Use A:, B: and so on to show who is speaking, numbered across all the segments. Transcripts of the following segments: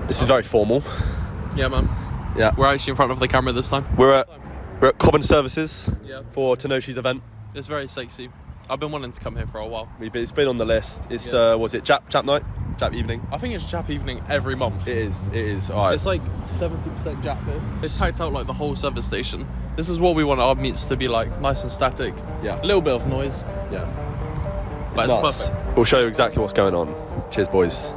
A: This is very formal.
B: Yeah, man.
A: Yeah.
B: We're actually in front of the camera this time.
A: We're at Cobham Services
B: Yeah.
A: for Tanoshi's event.
B: It's very sexy. I've been wanting to come here for a while.
A: It's been on the list. It's was it Jap night? Jap evening?
B: I think it's Jap evening every month.
A: It is. Alright.
B: It's like 70% Jap here. It's packed out like the whole service station. This is what we want our meets to be like, nice and static.
A: Yeah.
B: A little bit of noise.
A: Yeah.
B: But it's
A: nuts.
B: perfect.
A: We'll show you exactly what's going on. Cheers, boys.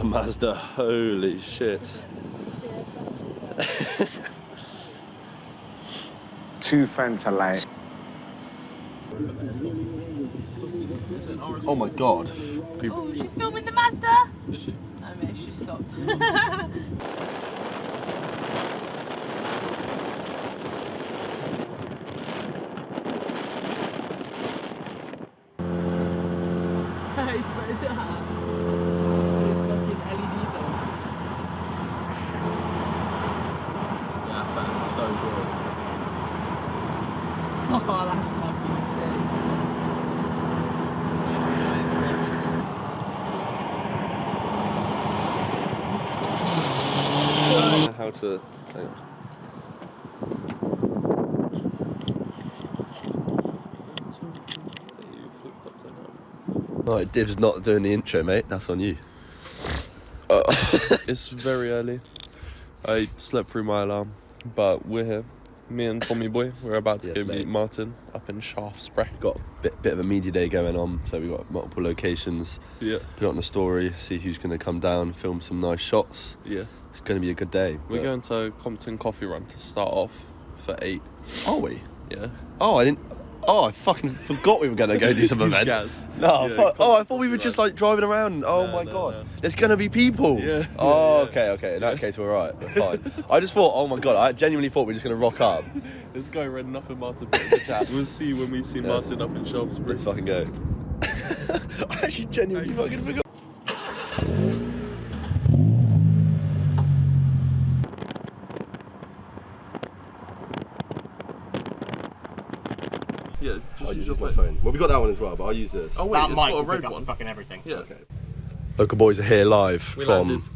A: Mazda, holy shit.
C: Two Fanta light.
A: Oh my god.
D: Oh, she's filming the Mazda.
B: Is she?
D: I mean, she stopped. It's fucking LEDs on.
A: Yeah, that's so good.
D: Oh, that's fucking sick.
A: How to... Hang on. Alright, Dib's not doing the intro, mate. That's on you.
B: It's very early. I slept through my alarm, but we're here. Me and Tommy Boy, we're about to
A: Yes,
B: go
A: mate.
B: meet Martin up in Shaftesbury.
A: Got a bit of a media day going on, so we've got multiple locations.
B: Yeah.
A: Put it on the story, see who's going to come down, film some nice shots.
B: Yeah.
A: It's going to be a good day.
B: We're going to Compton Coffee Run to start off for 8.
A: Are we?
B: Yeah.
A: Oh, I fucking forgot we were going to go do some
B: He's
A: event.
B: Gaz.
A: No,
B: Yeah,
A: fuck. Oh, I thought we were
B: Compton
A: just
B: Coffee
A: like driving around. Oh
B: No,
A: my
B: no,
A: god.
B: no.
A: There's going to be people.
B: Yeah.
A: Oh,
B: Yeah.
A: okay. In that case, we're right. We're fine. I just thought, oh my god, I genuinely thought we were just going to rock up.
B: This guy read nothing Martin put in the chat. We'll see when we see Martin up in Shaftesbury.
A: Let's fucking go. I actually genuinely fucking forgot.
B: Yeah,
A: I'll
B: just
A: use
B: use your
A: my
B: phone.
A: phone. Well, we got that one as well, but I'll use this.
B: Oh wait,
E: That
B: it's
E: mic
B: got a
E: will pick
B: road
E: up
B: one.
E: fucking everything.
B: Yeah.
A: Okay. Local boys are here live
B: We
A: from
B: landed.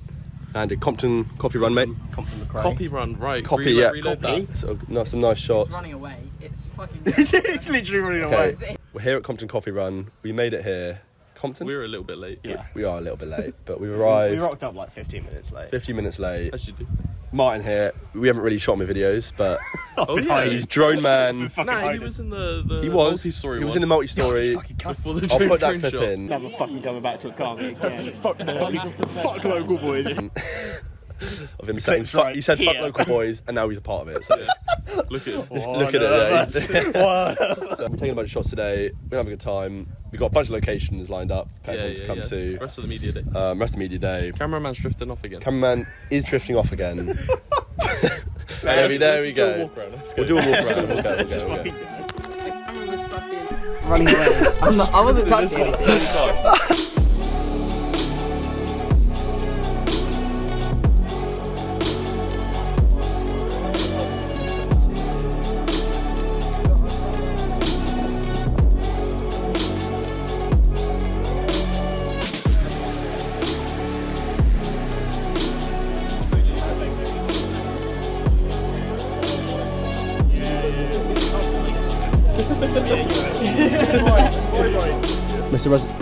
A: Landed Compton Coffee Run, mate.
E: Compton McRae.
B: Copy run, right.
A: Copy, yeah,
B: reload
A: copy.
B: that.
A: So, no, some nice shots.
D: It's running away. It's fucking.
E: It's literally running away.
A: Okay, we're here at Compton Coffee Run. We made it here. Compton?
B: We were a little bit late.
E: Yeah.
A: We are a little bit late, but we
E: We
A: arrived
E: rocked up like 15 minutes late.
A: 50 minutes late.
B: As you do.
A: Martin here. We haven't really shot my videos, but
B: Oh yeah.
A: he's drone man.
B: Nah, he was in the
A: He was.
B: multi-story
A: He was
B: one.
A: in the multi-story.
E: Fucking cunt.
B: Before the
A: I'll
B: train
A: put that clip
B: shot.
A: in.
E: Never fucking coming back to a car again. Fuck local boys.
A: of him saying,
E: right
A: he said, fuck
E: here.
A: local boys, and now he's a part of it. So
B: Look at it.
A: look at it. Yeah. So we're taking a bunch of shots today. We're having a good time. We've got a bunch of locations lined up for everyone to come to.
B: Rest of the media day.
A: Rest of media day.
B: Cameraman's drifting off again.
A: Cameraman is drifting off again. there we
B: Let's
A: go.
B: do a walk around. Let's go.
A: We'll do a walk around. We'll go.
D: The camera was fucking running away. I wasn't touching anything.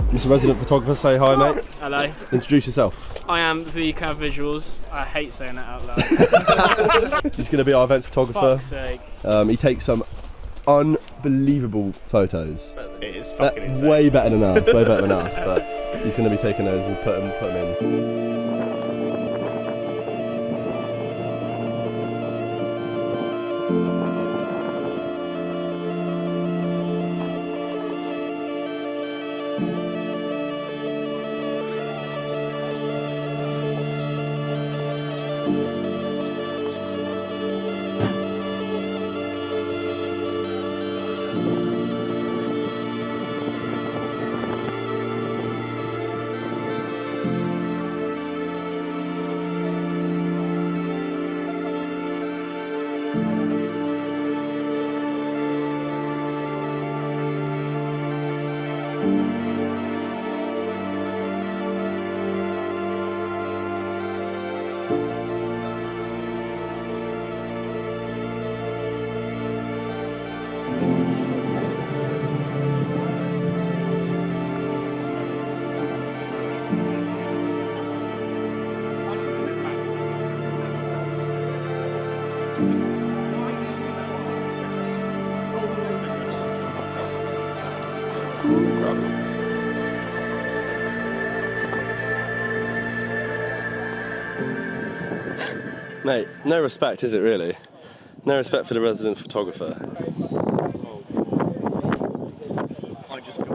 A: Mr. Resident Photographer, say hi, mate.
F: Hello,
A: Introduce yourself.
F: I am the Cav Visuals. I hate saying that out loud.
A: He's going to be our events photographer.
F: Fuck's sake.
A: He takes some unbelievable photos.
E: It is fucking insane.
A: Way better than us, way better than us. But he's going to be taking those. We'll put them in. Mate, no respect, is it really? No respect for the resident photographer.
E: I just got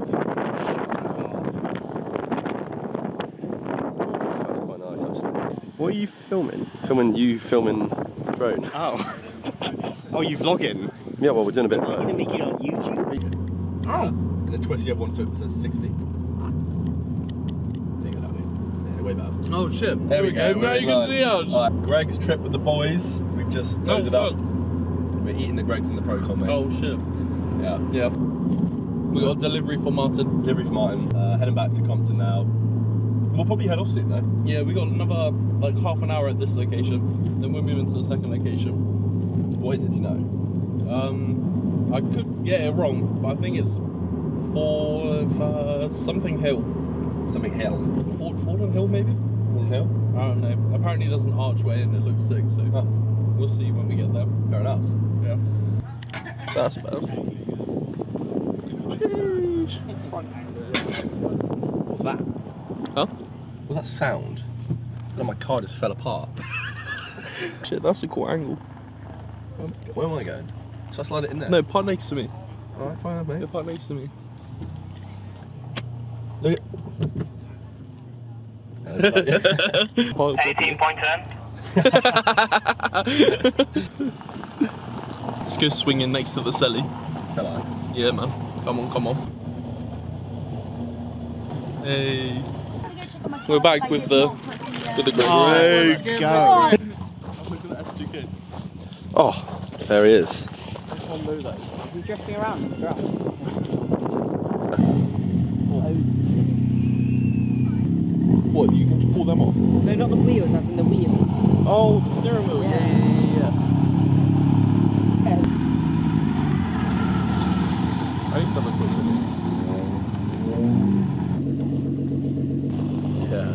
A: That's quite nice, actually.
E: What are you filming?
A: Filming drone.
E: Oh. Oh, you vlogging?
A: Yeah, well, we're doing a bit of
E: You're
A: both.
E: gonna make it on YouTube?
A: Oh! And then twist the other one so it says 60. There you go, that'll do. Yeah, way better.
B: Oh shit.
A: There we go.
B: Now you can see ours.
A: Right, Greg's trip with the boys. We've just loaded up. We're eating the Greg's and the Proton, mate.
B: Oh shit.
A: Yeah.
B: Yeah. We got a delivery for Martin.
A: Delivery for Martin. Heading back to Compton now. We'll probably head off soon, though.
B: Yeah, we got another like half an hour at this location. Then we're moving to the second location.
A: What is it, do you know?
B: I could get it wrong, but I think it's for something hill.
A: Something hell.
B: Fordham Hill, maybe?
A: Fordham Hill?
B: I don't know. Apparently there's an archway and it looks sick, so we'll see when we get there.
A: Fair enough.
B: Yeah. That's better.
A: What's that?
B: Huh?
A: What's that sound? Oh, my car just fell apart.
B: Shit, that's a cool angle.
A: Where am I going? Should I slide it in there?
B: No, part next to me.
A: Alright, fine, mate.
B: Yeah, part next to me.
A: Look at...
G: 18.10.
B: Let's go swinging next to the celly.
A: Hello.
B: Yeah, man. Come on, come on. Hey. We're back with the great.
E: Let's go.
A: Oh, there he is.
D: You drifting around in the grass.
B: What, you can just pull them off?
D: No, not the wheels, that's in the wheel.
B: Oh, the steering wheel. Yeah. I used to have a quick one.
A: Yeah.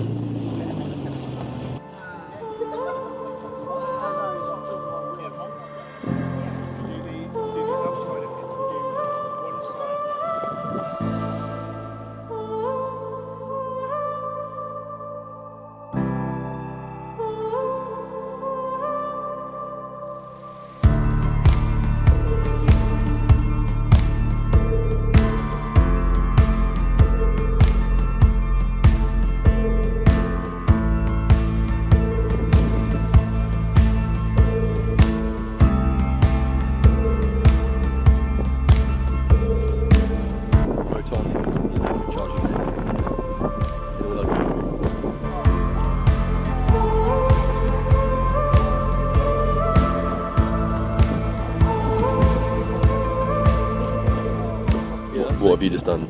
A: have you just done?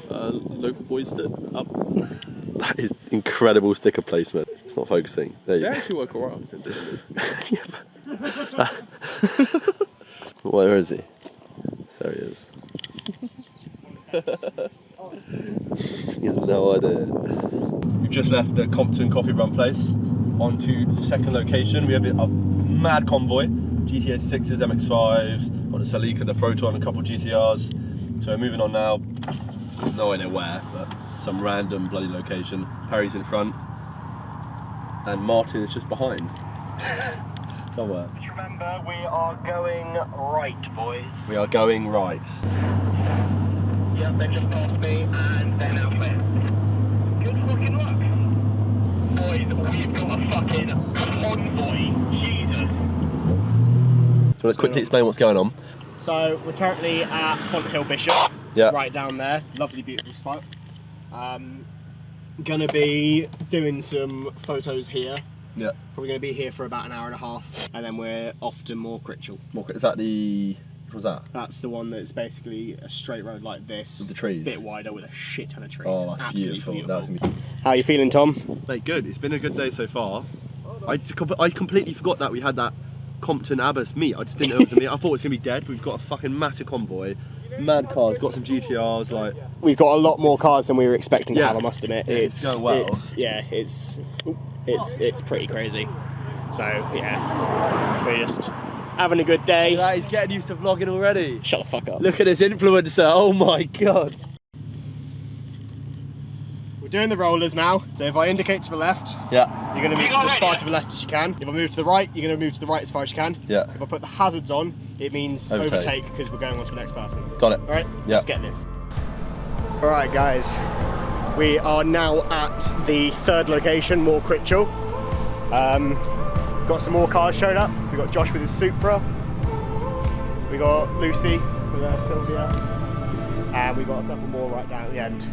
B: Local boys did up.
A: That is incredible sticker placement. It's not focusing. There you
B: They
A: go.
B: actually work alright.
A: Where is he? There he is. He has no idea. We've just left the Compton Coffee Run place. On to the second location. We have a mad convoy. GT 86s, MX5s, got the Celica, the Proton, a couple GTRs. So we're moving on now. No idea where, but some random bloody location. Perry's in front. And Martin is just behind. Somewhere.
E: Remember, we are going right, boys.
A: We are going right.
E: Yep, they just passed me and they're now clear. Good fucking luck. Boys, we've got a fucking convoy. Jesus.
A: Do you want to quickly explain what's going on?
E: So, we're currently at Fonthill Bishop.
A: Yeah.
E: Right down there. Lovely, beautiful spot. Gonna be doing some photos here.
A: Yeah.
E: Probably gonna be here for about an hour and a half. And then we're off to More Critel.
A: Is that the... What was that?
E: That's the one that's basically a straight road like this.
A: With the trees?
E: A bit wider with a shit ton of trees.
A: Oh, that's
E: Absolutely
A: beautiful. That's gonna be...
E: How are you feeling, Tom?
A: Mate, good. It's been a good day so far. I completely forgot that we had that Compton Abbas meet. I just didn't know it was a meet. I thought it was going to be dead. We've got a fucking massive convoy. Mad cars. Got some GTRs. Like,
E: We've got a lot more cars than we were expecting to have, I must admit.
A: It's going well.
E: It's pretty crazy. So, yeah. We're just having a good day.
A: he's getting used to vlogging already.
E: Shut the fuck up.
A: Look at this influencer. Oh my god.
E: We're doing the rollers now. So if I indicate to the left,
A: Yeah.
E: you're going to move as far to the left as you can. If I move to the right, you're going to move to the right as far as you can.
A: Yeah.
E: If I put the hazards on, it means overtake because we're going on to the next person.
A: Got it.
E: Alright,
A: Yeah.
E: let's get this. Alright guys, we are now at the third location, More Critel. Got some more cars showed up. We got Josh with his Supra. We got Lucy with her Sylvia. And we got a couple more right down at the end.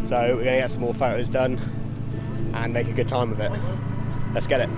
E: So we're gonna get some more photos done and make a good time of it. Let's get it.